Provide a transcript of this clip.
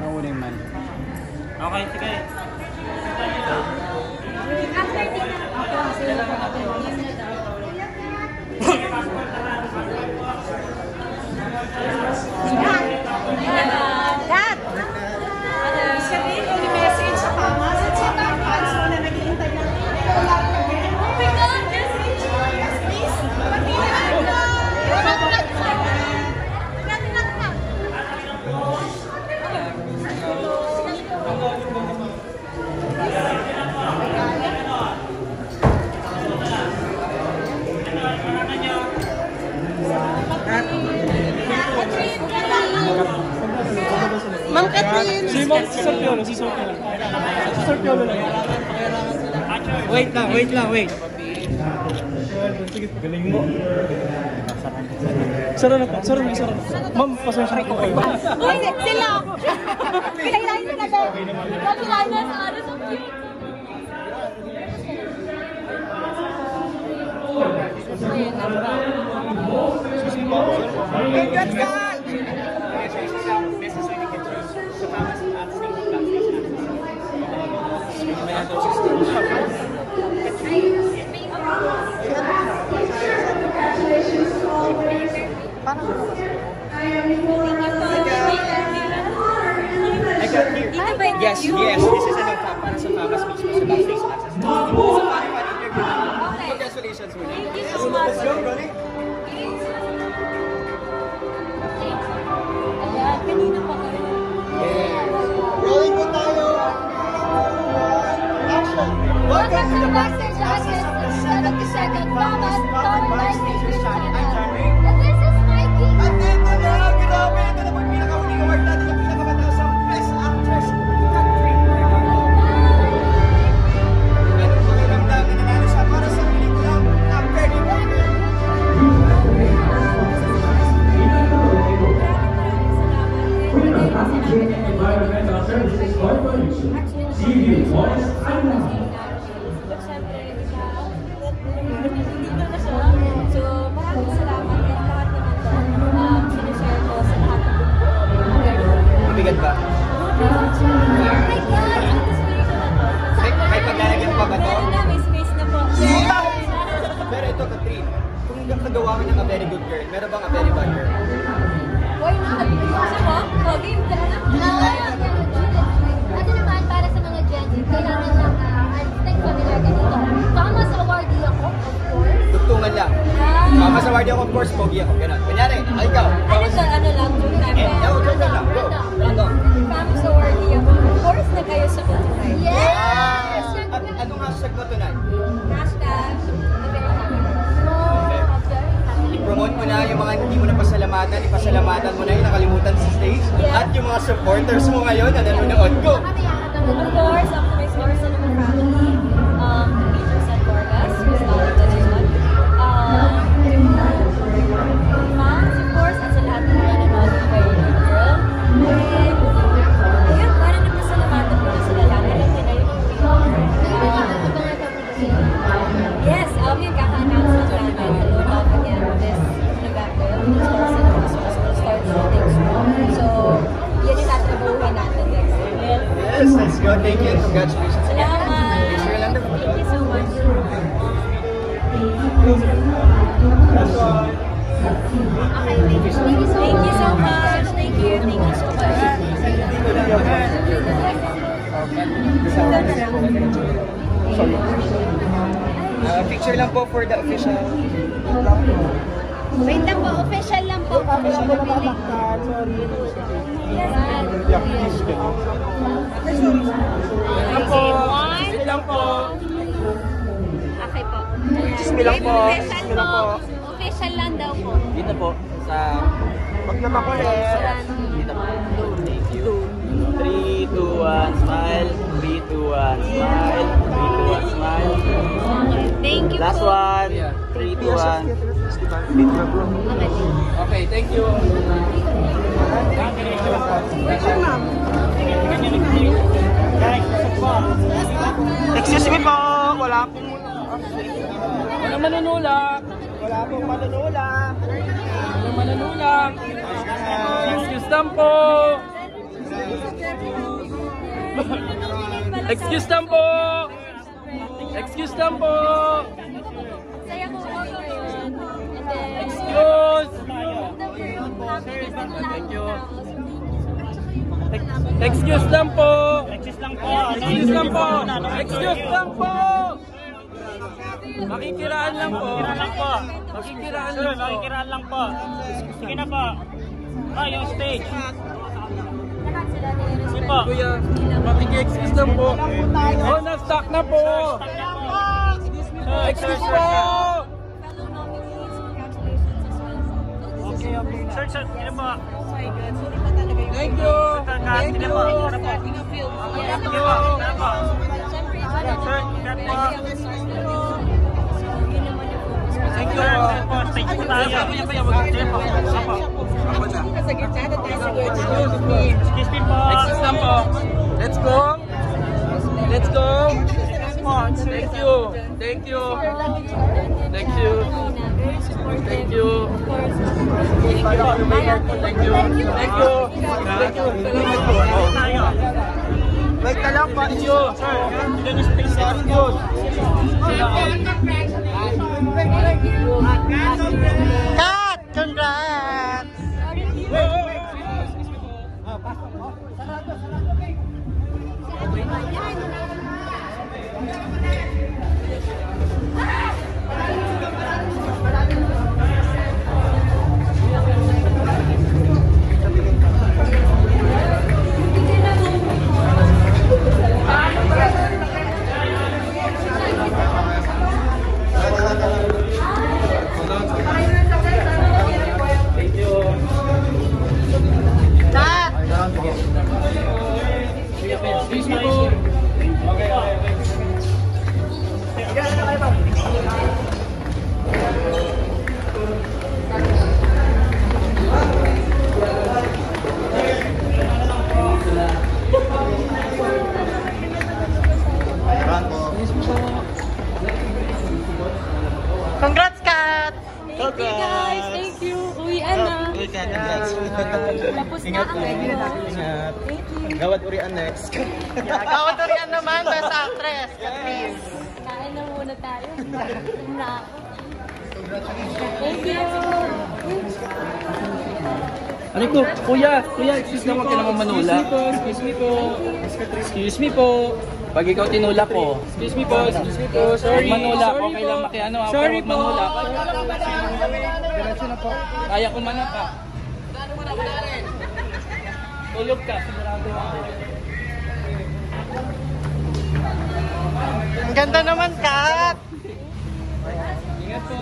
Nauna yung man. Okay, sige. After dinner. Kat! Sabihin ko ni message sa kama sa chika ang fans mo na naghihintay ng Oh my God! Message! yes, please. Pati na ano. Ma'am Catherine! Si Ma'am Sir Piolo, si Sir Piolo. Si Sir Piolo lang. Wait lang. Sige, galing mo. Sara na. Ma'am, pasensya ko kayo. Uy, sila! Pinailahin mo na ba? Pinailahin na sa ano, so cute. Congrats, Kat! Yes, this is an para sa Famas mismo sa backstage access. Congratulations, Willie. Thank you so much. Ayan, kanina pa kayo. Rolling po tayo! Action! Welcome to the Backstage Access of the 72nd Famas Town Backstage Channel. And this is Mikey. At ito na, grabe, ito na po yung pinakahuling award natin, yung pinakamataas ang Best Actress, Catherine Bernardo. Meron po yung ramdam na nanalo siya para sa pelikulang A Very Good Girl. Environmental Services Corporation, CVU Voice Island. So, maraming salamat at lahat naman to sinishare ko sa lahat ng grupo. Mabigat ba? Oh my God! May paglalagyan pa ba to? Meron na, may space na po. Pero ito, Catherine, kung nagawa ka ng A Very Good Girl, meron bang A Very Bad Girl? Why not? Gusto mo? O, game ka na. Ano naman, para sa mga Gen Z, kailangan lang, like familiar ka dito. Famas awardee ako, of course. Tugtungan lang. Famas awardee ako, of course, pogi ako. Ganun. Kunyari, ikaw. Ano to, ano lang, joke time lang. Joke lang. Go. Random. Famas awardee ako. Of course, na kayo sa Kutunay. Yes! At anong hashtag mo tonight? Hashtag, I'm very happy. I-promote mo na yung mga hindi mo na pasalamatan, ipasalamatan mo na yung nakalimutan sa stage. At yung mga supporters mo ngayon na nanonood ko. Of course, up to my stores sa naman family, Peter San Borgas, who's all the one. Fans, of course, at sa lahat ng mga nanonood ng Very Good Girl. And, ayun, para na pasalamatan mo na sila lang. Alam nila yung yes, yun, kaka-announce na namin. Load out again this November. Start shooting. So, yun yung tatrabuhin natin next year. Yes, let's go. Thank you and congratulations. Salamat! Picture lang daw. Thank you so much. Okay, thank you so much. Thank you so much. Thank you so much. Picture lang po for the official. Wait lang po, official lang po. Sige lang po. Okay po. Sige lang po. Official po. Official lang daw po. Dito po sa Wag na makulit. dito po. Thank you. 3, 2, 1, smile. 3, 2, 1, smile. 3, 2, 1, smile. Thank you Last po. one. 3, 2, 1. Okay, thank you. Excuse me po, wala pong Walang manunulak. wala pong manunulak. Walang manunulak. Excuse lang po. Excuse lang po! Excuse lang po! Saya ko po ngayon. And then, Excuse! thank you. Excuse lang po! Excuse lang po! Excuse lang po! Excuse lang po! Makikiraan lang po. Makikiraan lang po. Makikiraan lang po. Sige na po. Ah, yung stage. Lahat sila nire-respect. Sige po. Kuya, makiki-excuse lang po. Oh, na-stuck na po! Excuse po! Fellow nominees, congratulations as well. Okay. Sir, sige po. Thank you! Thank you. Yes. Sige po. Siyempre, Sir, cut po. yun naman yung focus ko. Thank you! Sir, po. Stage po tayo. Sige po. Excuse me po. Excuse lang po. Let's go! Let's go! Thank you! Thank you! Thank you! Very supportive. Thank you! Of course. Thank you! Thank you! Thank you! Thank you! Salamat po! Tayo. Wait ka lang po! Thank you! Sir, yun yung space. Thank you! Cut! Congrats! Excuse me po! Congrats, Kat! Thank you guys. Thank you. Uwian na. Tapos na ang video. Thank you. Gawad urian next. Gawad urian naman, best actress. Please. Kain na muna tayo. Na. Thank you. Ano ko? Kuya, excuse lang, huwag ka naman manula. Excuse me po. Excuse me po. Pag ikaw tinula po. Excuse me po. Sorry. Manula, okay lang makiano. Sorry po. Manula. Kaya ko man pa. Tulog ka. Sigurado ako. Ang ganda naman, Kat! Ingat po.